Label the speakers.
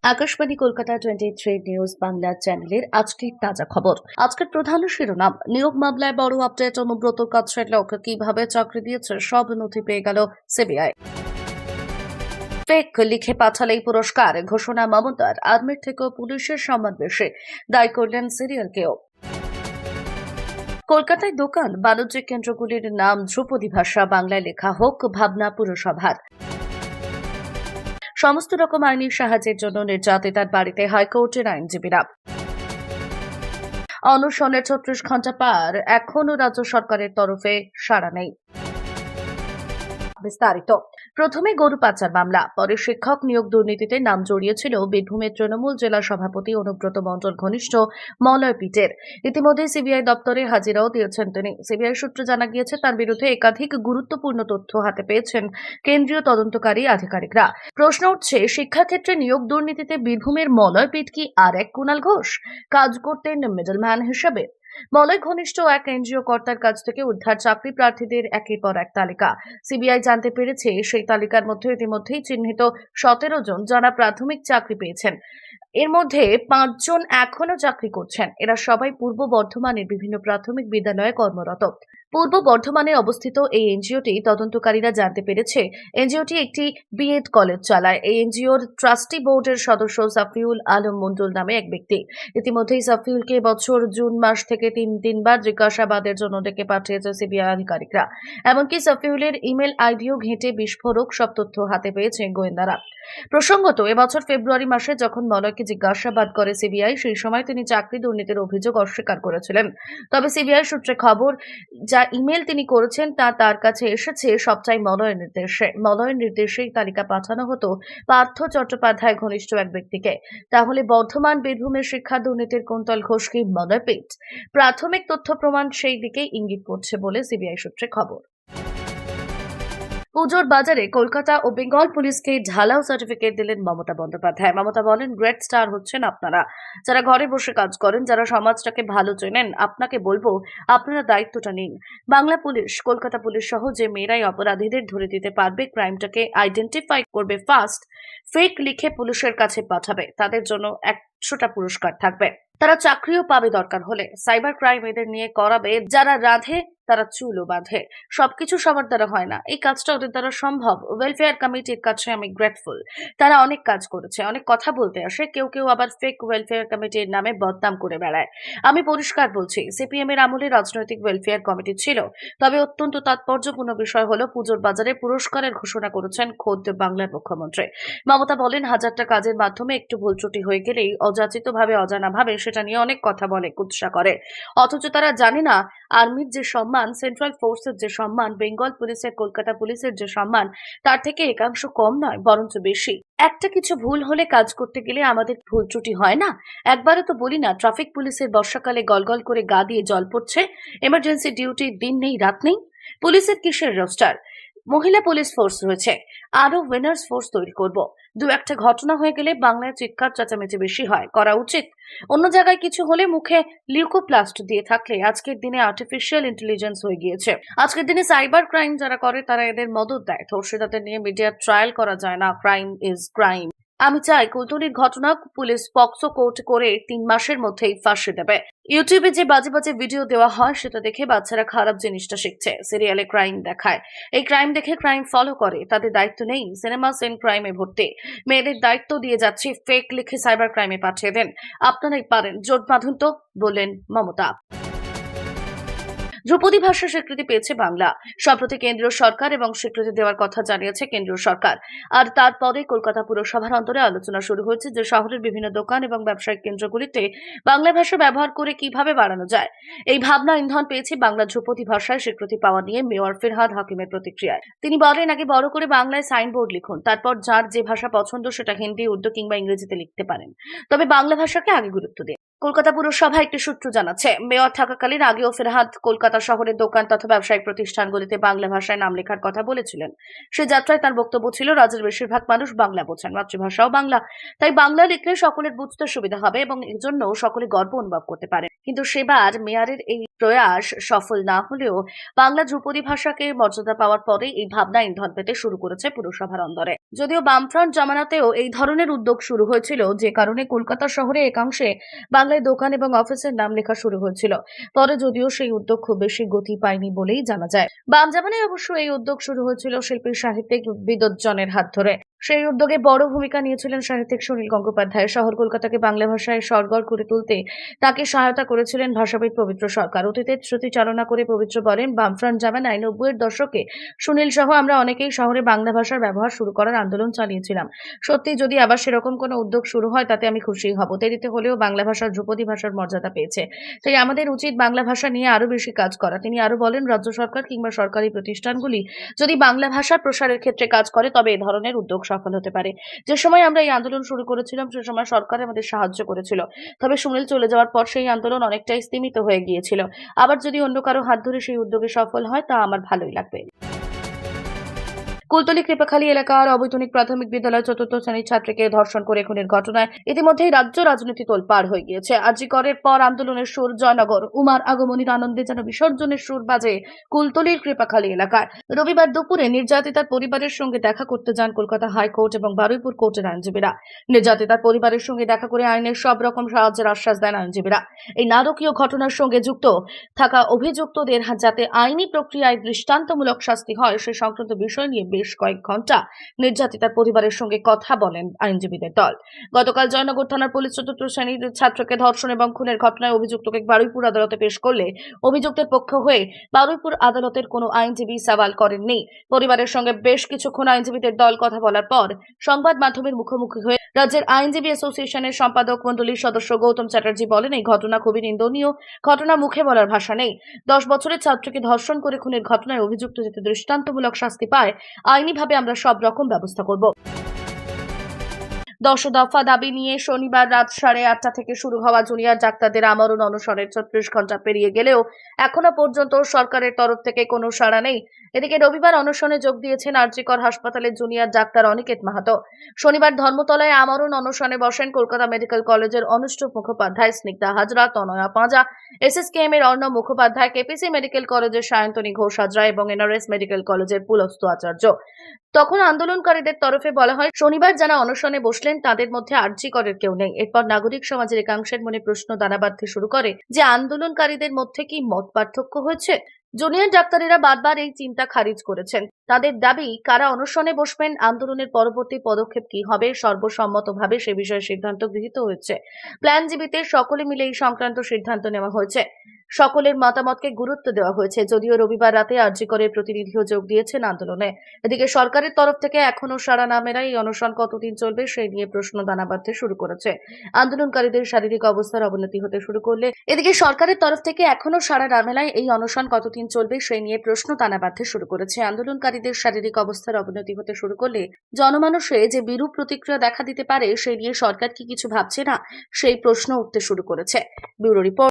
Speaker 1: Akashvani Kolkata 23 news Bangla চ্যানেলের আজকের তাজা খবর। আজকের প্রধান শিরোনাম, নিয়োগ মামলায় বড় আপডেট। অনুব্রত কাছের লোক কিভাবে চাকরি দিয়েছে সব নথি পেয়ে গেল সিবিআই। ফেক লিখে পাঠালেই পুরস্কার ঘোষণা মমতার। আর্মির থেকেও পুলিশের সম্মান বেশি, দায়ী করলেন সিরিয়ালকেও। কলকাতায় দোকান বাণিজ্যিক কেন্দ্রগুলির নাম ধ্রুপদী ভাষা বাংলায় লেখা হোক, ভাবনা পুরসভার। সমস্ত রকম আইনি সাহায্যের জন্য নির্যাতিতার বাড়িতে হাইকোর্টের আইনজীবীরা। অনশনের ৩৬ ঘণ্টা পার, এখনো রাজ্য সরকারের তরফে সাড়া নেই। বিস্তারিত। প্রথমে গরু পাচার মামলা, পরে শিক্ষক নিয়োগ দুর্নীতিতে নাম জড়িয়েছিল বীরভূমের তৃণমূল জেলা সভাপতি অনুব্রত মণ্ডল ঘনিষ্ঠ মলয় পিটের। ইতিমধ্যে সিবিআই দপ্তরে হাজিরাও দিয়েছেন তিনি। সিবিআই সূত্রে জানা গিয়েছে, তার বিরুদ্ধে একাধিক গুরুত্বপূর্ণ তথ্য হাতে পেয়েছেন কেন্দ্রীয় তদন্তকারী আধিকারিকরা। প্রশ্ন উঠছে, শিক্ষাক্ষেত্রে নিয়োগ দুর্নীতিতে বীরভূমের মলয় পিট কি আর এক কুণাল ঘোষ? কাজ করতেন মিডলম্যান হিসেবে। মলয় ঘনিষ্ঠ এক এনজিও কর্তার কাছ থেকে উদ্ধার চাকরি প্রার্থীদের একের পর এক তালিকা। সিবিআই জানতে পেরেছে, সেই তালিকার মধ্যে ইতিমধ্যেই চিহ্নিত ১৭ জন যারা প্রাথমিক চাকরি পেয়েছেন। এর মধ্যে ৫ জন এখনো চাকরি করছেন। এরা সবাই পূর্ব বর্ধমানের বিভিন্ন প্রাথমিক বিদ্যালয়ে কর্মরত। পূর্ব বর্ধমানে অবস্থিত এই এনজিওটি তদন্তকারীরা জানতে পেরেছে, এনজিওটি একটি বিএড কলেজ চালায়। এই এনজিওর ট্রাস্টি বোর্ডের সদস্য সাফিউল আলম মন্ডল নামে এক ব্যক্তি। ইতিমধ্যেই সাফিউলকে বছর জুন মাস থেকে তিনবার জিজ্ঞাসাবাদের জন্য ডেকে পাঠিয়েছে সিবিআই আধিকারিকরা। এমনকি সাফিউলের ইমেল আইডিও ঘেঁটে বিস্ফোরক সব তথ্য হাতে পেয়েছে গোয়েন্দারা। প্রসঙ্গত, এবছর ফেব্রুয়ারি মাসে যখন মলয়কে জিজ্ঞাসাবাদ করে সিবিআই, সেই সময় তিনি চাকরি দুর্নীতির অভিযোগ অস্বীকার করেছিলেন। তবে সিবিআই সূত্রে খবর, যা ইমেল তিনি করেছেন তা তার কাছে এসেছে সবটাই মলয়ের নির্দেশে। মলয়ের নির্দেশেই তালিকা পাঠানো হতো পার্থ চট্টোপাধ্যায় ঘনিষ্ঠ এক ব্যক্তিকে। তাহলে বর্ধমান বীরভূমের শিক্ষা দুর্নীতির কুন্তল ঘোষ কি মলয় পিট? প্রাথমিক তথ্য প্রমাণ সেই দিকেই ইঙ্গিত করছে বলে সিবিআই সূত্রে খবর। পুজোর বাজারে কলকাতা ও বেঙ্গল পুলিশকে ঢালাও সার্টিফিকেট দিলেন মমতা বন্দ্যোপাধ্যায়। মমতা বলেন, গ্রেট স্টার হচ্ছেন আপনারা, যারা ঘরে বসে কাজ করেন, যারা সমাজটাকে ভালো চেনেন। আপনাকে বলবো, আপনারা দায়িত্বটা নিন। বাংলা পুলিশ, কলকাতা পুলিশ সহ যে মেয়েরাই অপরাধীদের ধরে দিতে পারবে, ক্রাইমটাকে আইডেন্টিফাই করবে ফাস্ট, ফেক লিখে পুলিশের কাছে পাঠাবে, তাদের জন্য ১০০টা পুরস্কার থাকবে। তারা চাকরিও পাবে দরকার হলে। সাইবার ক্রাইম এদের নিয়ে করাবে। যারা রাধে তারা চুলও বাঁধে। সবকিছু সবার দ্বারা হয় না, এই কাজটা ওদের দ্বারা সম্ভব। ওয়েলফেয়ার কমিটির কাছে আমি গ্রেটফুল। তারা অনেক কাজ করেছে, অনেক কথা বলতে আসে। কেউ কেউ আবার ফেক ওয়েলফেয়ার কমিটির নামে বদনাম করে বেড়ায়। আমি পরিষ্কার বলছি, সিপিএম এর আমলে রাজনৈতিক ওয়েলফেয়ার কমিটি ছিল। তবে অত্যন্ত তাৎপর্যপূর্ণ বিষয় হলো, পুজোর বাজারে পুরস্কারের ঘোষণা করেছেন খোদ বাংলার মুখ্যমন্ত্রী। মমতা বলেন, হাজারটা কাজের মাধ্যমে একটু ভুল ত্রুটি হয়ে গেলেই অযাচিতভাবে, অজানাভাবে সেটা নিয়ে অনেক কথা বলে, কুৎসা করে। অথচ তারা জানে না, আর্মির যে সম্মান, সেন্ট্রাল ফোর্সের যে সম্মান, বেঙ্গল পুলিশের, কলকাতা পুলিশের যে সম্মান, তার থেকে একাংশ কম নয়, বরঞ্চ বেশি। একটা কিছু ভুল হলে কাজ করতে গেলে আমাদের ভুল ত্রুটি হয় না? একবারও তো বলি না, ট্রাফিক পুলিশের বর্ষাকালে গলগল করে গা দিয়ে জল পড়ছে, এমার্জেন্সি ডিউটির দিন নেই রাত নেই। পুলিশের কিসের রোস্টার? মহিলা পুলিশ ফোর্স রয়েছে, আরো উইনার্স ফোর্স তৈরি করব। দু একটা ঘটনা হয়ে গেলে বাংলায় চিৎকার চেঁচামেচি বেশি হয়, করা উচিত। অন্য জায়গায় কিছু হলে মুখে লিউকোপ্লাস্ট দিয়ে থাকলে আজকের দিনে আর্টিফিশিয়াল ইন্টেলিজেন্স হয়ে গিয়েছে। আজকের দিনে সাইবার ক্রাইম যারা করে তারা এদের মদত দেয়। ধর্ষিতাদের নিয়ে মিডিয়া ট্রায়াল করা যায় না, ক্রাইম ইজ ক্রাইম। আমি চাই কুলতলির ঘটনা পুলিশ পক্সো কোর্ট করে ৩ মাসের মধ্যেই ফাঁসি দেবে। ইউটিউবে যে বাজে বাজে ভিডিও দেওয়া হয় সেটা দেখে বাচ্চারা খারাপ জিনিসটা শিখছে। সিরিয়ালে ক্রাইম দেখায়, এই ক্রাইম দেখে ক্রাইম ফলো করে, তাদের দায়িত্ব নেই। সিনেমা সেন ক্রাইমে ভর্তি, মেয়েদের দায়িত্ব দিয়ে যাচ্ছে, ফেক লিখে সাইবার ক্রাইমে পাঠিয়ে দেন। আপনারাই পারেন, জোট বাঁধুন তো, বললেন মমতা। ধ্রুপদী ভাষা স্বীকৃতি পেয়েছে বাংলা। সম্প্রতি কেন্দ্রীয় সরকার এবং স্বীকৃতি দেওয়ার কথা জানিয়েছে কেন্দ্রীয় সরকার। আর তারপরে কলকাতা পুরসভার অন্তরে আলোচনা শুরু হয়েছে যে শহরের বিভিন্ন দোকান এবং ব্যবসায়িক কেন্দ্রগুলিতে বাংলা ভাষা ব্যবহার করে কিভাবে বাড়ানো যায়। এই ভাবনা ইন্ধন পেয়েছে বাংলা ধ্রুপদী ভাষায় স্বীকৃতি পাওয়া নিয়ে মেয়র ফিরহাদ হাকিমের প্রতিক্রিয়ায়। তিনি বলেন, আগে বড় করে বাংলায় সাইনবোর্ড লিখুন, তারপর যার যে ভাষা পছন্দ সেটা হিন্দি, উর্দু কিংবা ইংরেজিতে লিখতে পারেন, তবে বাংলা ভাষাকে আগে গুরুত্ব দিন। কলকাতা পুরসভা একটি সূত্র জানাচ্ছে, মেয়র থাকাকালীন আগেও ফিরহাদ কলকাতা শহরের দোকান তথা ব্যবসায়িক প্রতিষ্ঠানগুলিতে বাংলা ভাষায় নাম লেখার কথা বলেছিলেন। সে যাত্রায় তার বক্তব্য ছিল, রাজ্যের বেশিরভাগ মানুষ বাংলা বোঝেন, মাতৃভাষাও বাংলা, তাই বাংলা লিখলে সকলের বুঝতে সুবিধা হবে এবং এর জন্য সকলে গর্ব অনুভব করতে পারেন। কিন্তু সেবার মেয়রের এই প্রয়াস সফল না হলেও বাংলা ধ্রুপদী ভাষাকে মর্যাদা পাওয়ার পরে এই ভাবনা ইন্ধন পেতে শুরু করেছে পুরসভার অন্দরে। যদিও বামফ্রন্ট জমানাতেও এই ধরনের উদ্যোগ শুরু হয়েছিল, যে কারণে কলকাতা শহরে একাংশে বাংলায় দোকান এবং অফিসের নাম লেখা শুরু হয়েছিল। পরে যদিও সেই উদ্যোগ খুব বেশি গতি পায়নি বলেই জানা যায়। বাম জামানায় অবশ্য এই উদ্যোগ শুরু হয়েছিল শিল্পী সাহিত্যিক বিদ্বজ্জনের হাত ধরে। সেই উদ্যোগে বড় ভূমিকা নিয়েছিলেন সাহিত্যিক সুনীল গঙ্গোপাধ্যায়। শহর কলকাতাকে বাংলা ভাষায় সরগর করে তুলতে তাকে সহায়তা করেছিলেন ভাষাবিদ পবিত্র সরকার। অতীতের স্মৃতিচারণা করে পবিত্র বলেন, বামফ্রন্ট জামানায় ৯০-এর দশকে সুনীল সহ আমরা অনেকেই শহরে বাংলা ভাষার ব্যবহার শুরু করার আন্দোলন চালিয়েছিলাম। সত্যি যদি আবার সেরকম কোনো উদ্যোগ শুরু হয় তাতে আমি খুশি হব। দেরিতে হলেও বাংলা ভাষা ধ্রুপদী ভাষার মর্যাদা পেয়েছে, তাই আমাদের উচিত বাংলা ভাষা নিয়ে আরো বেশি কাজ করা। তিনি আরো বলেন, রাজ্য সরকার কিংবা সরকারি প্রতিষ্ঠানগুলি যদি বাংলা ভাষার প্রসারের ক্ষেত্রে কাজ করে তবে এ ধরনের উদ্যোগ সফল হতে পারে। যে সময় আমরা এই আন্দোলন শুরু করেছিলাম সে সময় সরকার আমাদের সাহায্য করেছিল, তবে সুনীল চলে যাওয়ার পর সেই আন্দোলন অনেকটাই স্তীমিত হয়ে গিয়েছিল। আবার যদি অন্য কারো হাত ধরে সেই উদ্যোগে সফল হয় তা আমার ভালোই লাগবে। কুলতলি কৃপাখালী এলাকার অবৈতনিক প্রাথমিক বিদ্যালয়ের ৪র্থ শ্রেণীর ছাত্রীকে ধর্ষণ করে খুনের ঘটনায় ইতিমধ্যেই রাজ্য রাজনীতি তোলপাড় হয়ে গিয়েছে। আরজি করের পর আন্দোলনের সুর জয়নগর, উমার আগমনীর আনন্দে যেন বিসর্জনের সুর বাজে কুলতলির কৃপাখালী এলাকায়। রবিবার দুপুরে নির্যাতিতার পরিবারের সঙ্গে দেখা করতে যান কলকাতা হাইকোর্ট এবং বারুইপুর কোর্টের আইনজীবীরা। নির্যাতিতার পরিবারের সঙ্গে দেখা করে আইনের সব রকম সাহায্যের আশ্বাস দেন আইনজীবীরা। এই নারকীয় ঘটনার সঙ্গে যুক্ত থাকা অভিযুক্তদের যাতে আইনি প্রক্রিয়ায় দৃষ্টান্তমূলক শাস্তি হয় সে সংক্রান্ত বিষয় নিয়ে বেশ কয়েক ঘন্টা নির্যাতিতার পরিবারের সঙ্গে কথা বলেন আইনজীবীদের দল। গতকাল জয়নগর থানার পুলিশ ৪র্থ শ্রেণীর ছাত্রকে ধর্ষণ এবং খুনের ঘটনায় অভিযুক্তকে বারুইপুর আদালতে পেশ করলে অভিযুক্তের পক্ষ হয়ে বারুইপুর আদালতের কোনো আইনজীবী সওয়াল করেননি। পরিবারের সঙ্গে বেশ কিছুক্ষণ আইনজীবীদের দল কথা বলার পর সংবাদ মাধ্যমের মুখোমুখি হয়ে রাজ্যের আইনজীবী অ্যাসোসিয়েশনের সম্পাদক মণ্ডলীর সদস্য গৌতম চ্যাটার্জি বলেন, এই ঘটনা খুবই নিন্দনীয় ঘটনা, মুখে বলার ভাষা নেই। 10 বছরের ছাত্রকে ধর্ষণ করে খুনের ঘটনায় অভিযুক্ত যাতে দৃষ্টান্তমূলক শাস্তি পায়, আইনিভাবে আমরা সব রকম ব্যবস্থা করব। 10 দফা দাবি নিয়ে শনিবার রাত 8:30 থেকে শুরু হওয়া জুনিয়র ডাক্তারদের আমরণ অনশনের 36 ঘন্টা পেরিয়ে গেলেও এখনো পর্যন্ত সরকারের তরফ থেকে কোনো সাড়া নেই। এদিকে রবিবার অনশনে যোগ দিয়েছেন আরজি কর হাসপাতালের জুনিয়র ডাক্তার অনিকেত মাহাতো। শনিবার ধর্মতলায় আমরণ অনশনে বসেন কলকাতা মেডিকেল কলেজের অনুষ্ঠুপ মুখোপাধ্যায়, স্নিগ্ধা হাজরা, তনয়া পাঁজা, এসএসকেএম এর অর্ণব মুখোপাধ্যায়, কেপিসি মেডিকেল কলেজের সায়ন্তনী ঘোষ হাজরা এবং এনআরএস মেডিকেল কলেজের পুলস্তু আচার্য। তখন আন্দোলনকারীদের তরফে বলা হয়, শনিবার যারা অনশনে বসলেন তাদের মধ্যে আরজি করের কেউ নেই। এরপর নাগরিক সমাজের একাংশের মনে প্রশ্ন দানা বাঁধতে শুরু করে যে আন্দোলনকারীদের মধ্যে কি মত পার্থক্য হয়েছে। জুনিয়র ডাক্তারেরা বারবার এই চিন্তা খারিজ করেছেন। তাদের দাবি, কারা অনশনে বসবেন, আন্দোলনের পরবর্তী পদক্ষেপ কি হবে, সর্বসম্মতভাবে সে বিষয়ে সিদ্ধান্ত গৃহীত হয়েছে। প্ল্যানজীবীতে সকলে মিলে এই সংক্রান্ত সিদ্ধান্ত নেওয়া হয়েছে। সকলের মতামতকে গুরুত্ব দেওয়া হয়েছে। যদিও রবিবার রাতে আরজি করের প্রতিনিধিও যোগ দিয়েছেন আন্দোলনে। এদিকে সরকারের তরফ থেকে এখনো সাড়া না মেলায় এই অনশন কতদিন চলবে সেই নিয়ে প্রশ্ন দানা বাঁধতে শুরু করেছে। আন্দোলনকারীদের শারীরিক অবস্থার অবনতি হতে শুরু করলে এদিকে সরকারের তরফ থেকে এখনো সাড়া না মেলায় এই অনশন কতদিন চলবে সেই নিয়ে প্রশ্ন দানা বাঁধতে শুরু করেছে। আন্দোলনকারীদের শারীরিক অবস্থার অবনতি হতে শুরু করলে জনমানসে যে বিরূপ প্রতিক্রিয়া দেখা দিতে পারে সেই নিয়ে সরকার কি কিছু ভাবছে না সেই প্রশ্ন উঠতে শুরু করেছে। Bureau report.